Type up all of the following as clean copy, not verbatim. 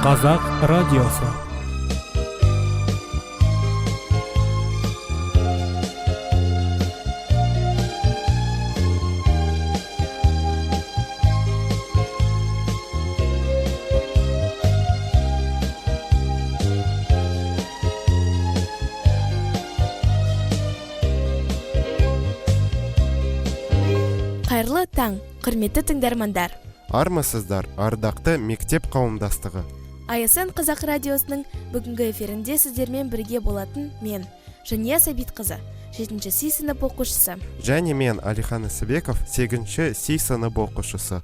Қазақ радиосы. Қайырлы таң, құрметті тыңдармандар. Армысыздар, ардақты мектеп қауымдастығы. АСН Қазақ радиосының бүгінгі эфирінде сіздермен бірге болатын мен, Жания Сабитқызы, 7-ші Си сынып оқушысы. Және мен, Алихан Исабеков, 8-ші Си сынып оқушысы.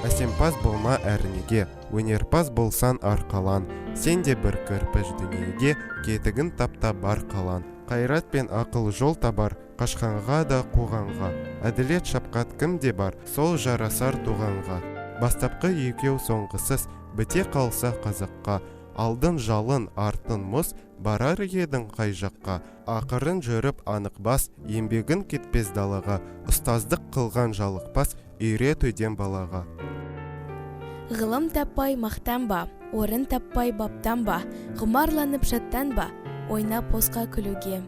Әсемпаз болма әрнеге, өнерпаз болсан арқалан, сен де бір кірпіш дүниеге, кетігін тапта бар қалан. Қайрат пен ақыл жол табар, қашқанға да қуғанға, әділет шапқат кімде бар, сол жарасар туғанға. Бастапқы екеу соңғысыз, біте қалса қазаққа, алдын жалын, артын мұз, барар едің қай жаққа. Ақырын жүріп анық бас, еңбегін кетпес далаға, ұстаздық қылған жалықпас, үйретуден балаға. Ғылым таппай мақтанба, орын таппай баптанба, ғұмарланып жаттанба, ойнап босқа күлуге.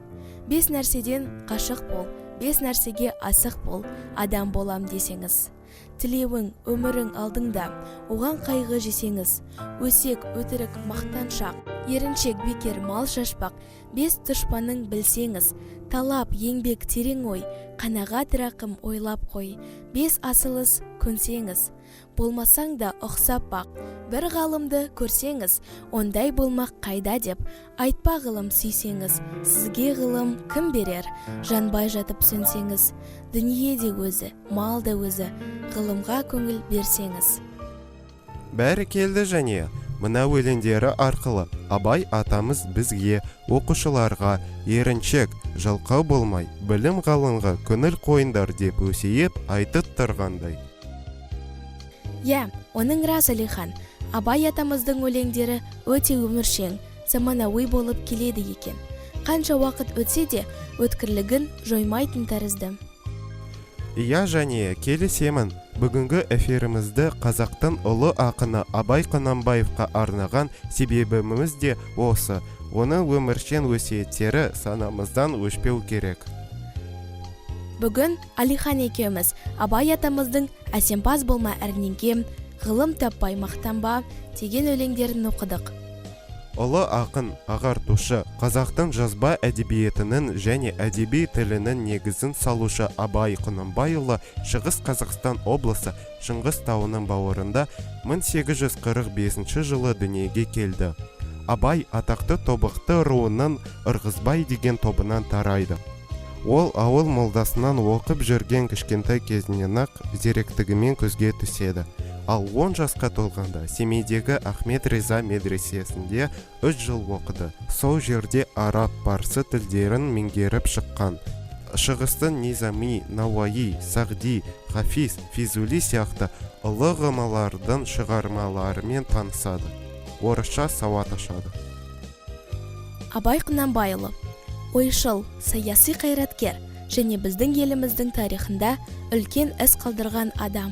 5 нәрседен қашық бол, 5 нәрсеге асық бол, адам болам десеңіз. Тілеуің, өмірің алдыңда, оған қайғы жесеңіз. Өсек, өтірік, мақтаншақ, еріншек, бекер, мал шашпақ, 5 дұшпаның білсеңіз. Талап, еңбек, терең ой, қанағат рақым ойлап қой. 5 асылыс көнсеңіз. Болмасаң да ұқсап бақ, бір ғалымды көрсеңіз, ондай болмақ қайда деп, айтпа ғылым сүйсеңіз. Сізге ғылым кім берер, жанбай жатып сөнсеңіз. Дүние де өзі, мал да өзі, ғылымға көңіл берсеңіз. Бәрі келді және, мына өлеңдері арқылы Абай атамыз бізге, оқушыларға, еріншек, жалқау болмай, білім ғалымға көңіл қойындар деп өсиет айтып тұрғандай. Оның рас Алихан, Абай атамыздың өлеңдері өте өміршең, заманауи болып келеді екен. Қанша уақыт өтсе де, өткірлігін жоймайтын тәрізді. Иә және келісемін, бүгінгі эфирімізді қазақтың ұлы ақыны Абай Құнанбаевқа арнаған себебіміз де осы. Оның өміршең өсиеттері санамыздан өшпеу керек. Бүгін Алихан екеуміз Абай атамыздың әсемпаз болма әрнеге, ғылым таппай мақтанба деген өлеңдерін оқыдық. Ұлы ақын, ағартушы, қазақтың жазба әдебиетінің және әдеби тілінің негізін салушы Абай Құнанбайұлы Шығыс Қазақстан облысы Шыңғыс тауының бауырында 1845 жылы дүниеге келді. Абай атақты тобықты руының Ырғызбай деген тобынан тарайды. Ол ауыл молдасынан оқып жүрген кішкентай кезінен-ақ зеректігімен көзге түседі. Ал 10 жасқа толғанда Семейдегі Ахмет Риза медресесінде 3 жыл оқыды. Сол жерде араб, парсы тілдерін меңгеріп шыққан. Шығыстың Низами, Науаи, Сағди, Хафиз, Физули сияқты ұлы ғұламалардың шығармаларымен танысады. Орысша сауат ашады. Абай Құнанбайұлы ойшыл, саяси қайраткер және біздің еліміздің тарихында үлкен із қалдырған адам.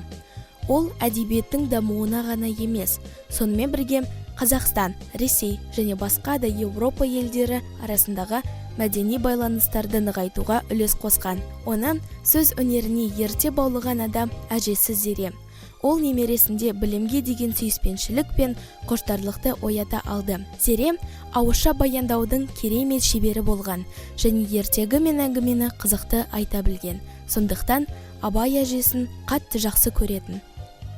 Ол әдебиеттің дамуына ғана емес, сонымен бірге Қазақстан, Ресей және басқа да Еуропа елдері арасындағы мәдени байланыстарды нығайтуға үлес қосқан. Оның сөз өнеріне ерте баулыған адам әжесі Зере. Ол немересінде білімге деген сүйіспеншілік пен қоштарлықты оята алды. Зере ауызша баяндаудың керемет шебері болған және ертегі мен әңгімені қызықты айта білген. Сондықтан Абай әжесін қатты жақсы көретін.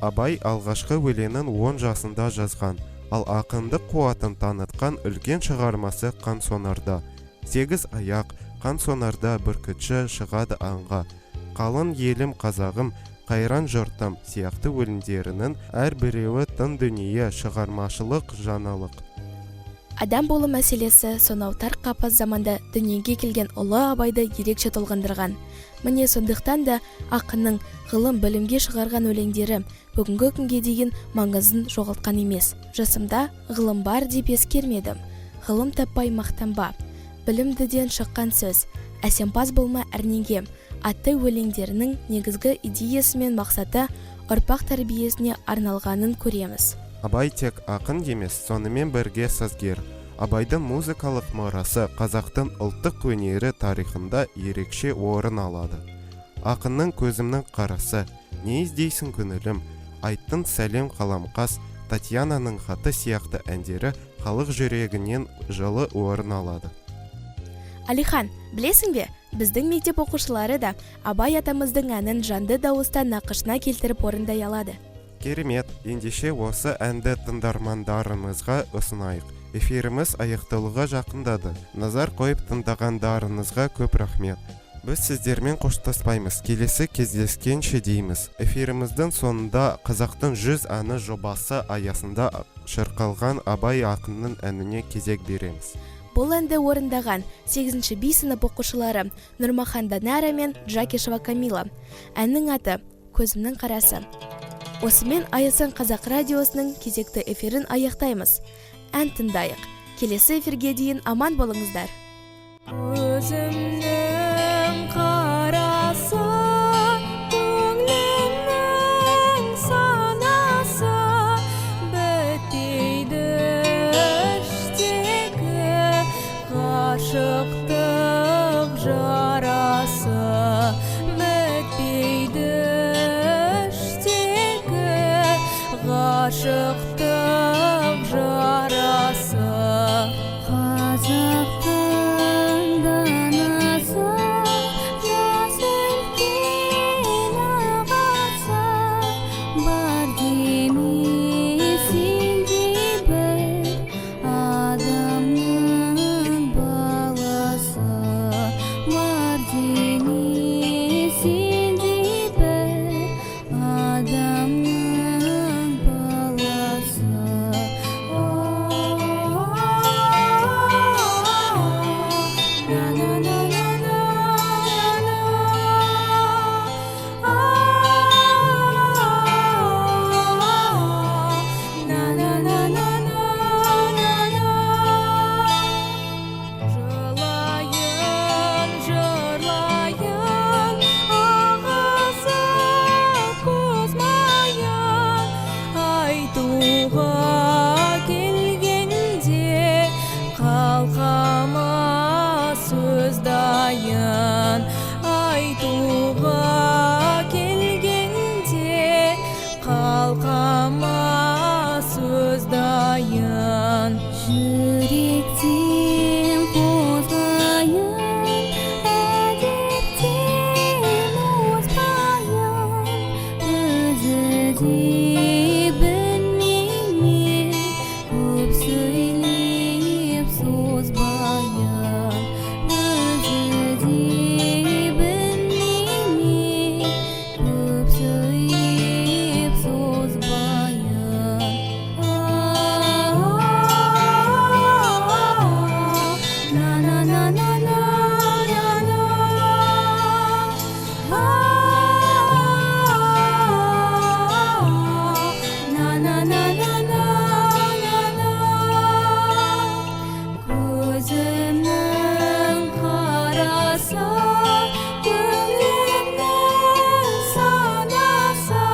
Абай алғашқы өлеңін 10 жасында жазған, ал ақындық қуатын танытқан үлкен шығармасы Қансонарда. 8 аяқ, Қансонарда бүркітші шығады аңға, қалың елім қазағым, қайран жұртым сияқты өлеңдерінің әрбіреуі тың дүние, шығармашылық, жаңалық. Адам болу мәселесі сонау тар қапас заманда дүниеге келген ұлы Абайды ерекше толғандырған. Міне сондықтан да ақынның ғылым білімге шығарған өлеңдері бүгінгі күнге дейін маңызын жоғалтқан емес. Жасымда ғылым бар деп ескермедім. Ғылым таппай мақтанба. Білімдіден шыққан сөз. Әсемпаз болма әрнеге. атты өлеңдерінің негізгі идеясы мен мақсаты ұрпақ тәрбиесіне арналғанын көреміз. Абай тек ақын емес, сонымен бірге сазгер. Абайдың музыкалық мұрасы қазақтың ұлттық өнері тарихында ерекше орын алады. Ақынның көзімнің қарасы, не іздейсің көңілім, айттың сәлем қаламқас, Татьянаның хаты сияқты әндері халық жүрегінен жылы орын алады. Алихан, білесің бе, біздің мектеп оқушылары да Абай атамыздың әнін жанды дауыста нақышына келтіріп орындай алады. Керемет, ендеше осы әнді тыңдармандарымызға ұсынайық. Эфиріміз аяқталуға жақындады. Назар қойып тыңдағандарыңызға көп рахмет. Біз сіздермен қоштаспаймыз, келесі кездескенше дейміз. Эфиріміздің соңында қазақтың 100 әні жобасы аясында шырқалған Абай ақынның әніне кезек береміз. Бұл әнді орындаған 8-ші B сынып оқушылары Нұрмахан Данара мен Джакишева Камила. Әннің аты «Көзімнің қарасы». Осымен Аясан Қазақ радиосының кезекті эфирін аяқтаймыз. Ән тыңдайық. Келесі эфирге дейін аман болыңыздар. Көзімнің қарасы, көңілімнің санасы, бітпейді іштегі ғашықтық жарасы, бітпейді іштегі ғашықтық жарасы. Қазақтың данасы, жас үлкен ағасы, бар деме сендей бір адамның баласы, бар деме сендей бір адамның баласы. Айтуға келгенде қалқама сөз дайын. Жүректен қозғайын, әдеттен озбайын, өзі де білмей көп сөйлеп созбайын, өзі де көзімнің қарасы, көңілімнің санасы,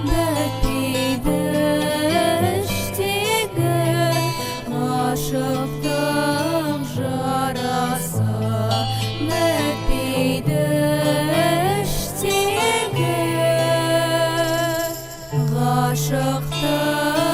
бітпейді іштегі ғашықтық жарасы, бітпейді іштегі ғашықтық